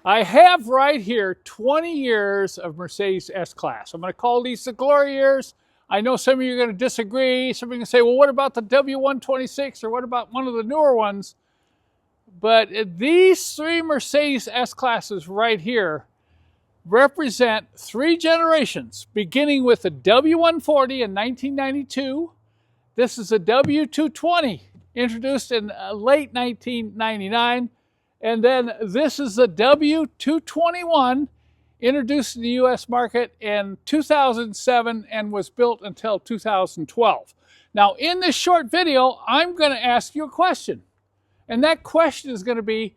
I have right here 20 years of Mercedes S-Class. I'm going to call these the glory years. I know some of you are going to disagree. Some of you are going to say, well, what about the W126 or what about one of the newer ones? But these three Mercedes S-Classes right here represent three generations, beginning with the W140 in 1992. This is a W220 introduced in late 1999. And then this is the W221 introduced in the US market in 2007 and was built until 2012. Now in this short video, I'm going to ask you a question. And that question is going to be,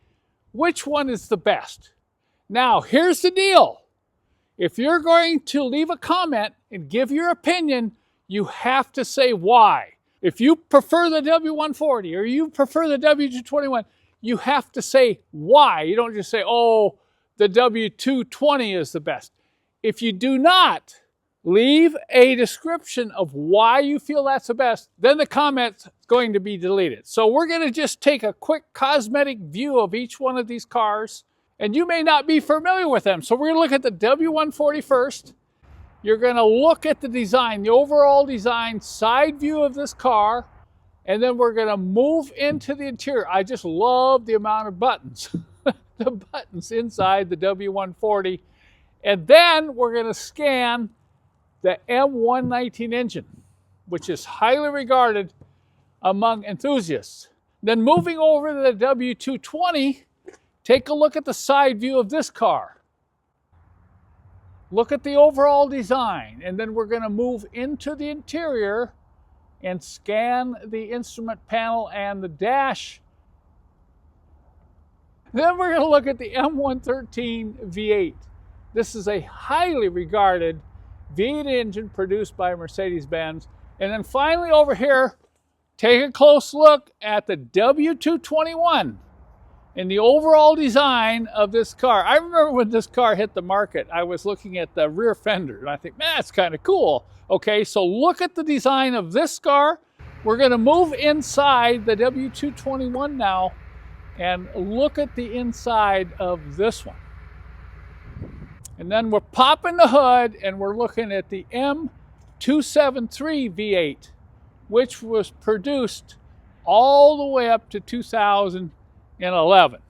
which one is the best? Now here's the deal. If you're going to leave a comment and give your opinion, you have to say why. If you prefer the W140 or you prefer the W221, you have to say why. You don't just say, oh, the W220 is the best. If you do not leave a description of why you feel that's the best, then the comment's going to be deleted. So we're going to just take a quick cosmetic view of each one of these cars, and you may not be familiar with them. So we're going to look at the W140 first. You're going to look at the design, the overall design, side view of this car, and then we're going to move into the interior. I just love the amount of buttons, the buttons inside the W140. And then we're going to scan the M119 engine, which is highly regarded among enthusiasts. Then moving over to the W220, take a look at the side view of this car. Look at the overall design, and then we're going to move into the interior and scan the instrument panel and the dash. Then we're going to look at the M113 V8. This is a highly regarded V8 engine produced by Mercedes-Benz. And then finally over here, take a close look at the W221 and the overall design of this car. I remember when this car hit the market, I was looking at the rear fender and I think, man, that's kind of cool. Okay, so look at the design of this car. We're going to move inside the W221 now and look at the inside of this one. And then we're popping the hood and we're looking at the M273 V8, which was produced all the way up to 2011.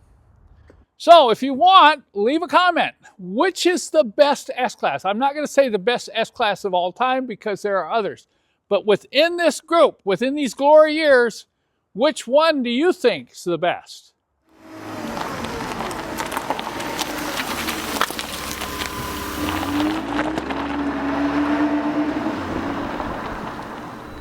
So if you want, leave a comment. Which is the best S-Class? I'm not going to say the best S-Class of all time because there are others. But within this group, within these glory years, which one do you think is the best?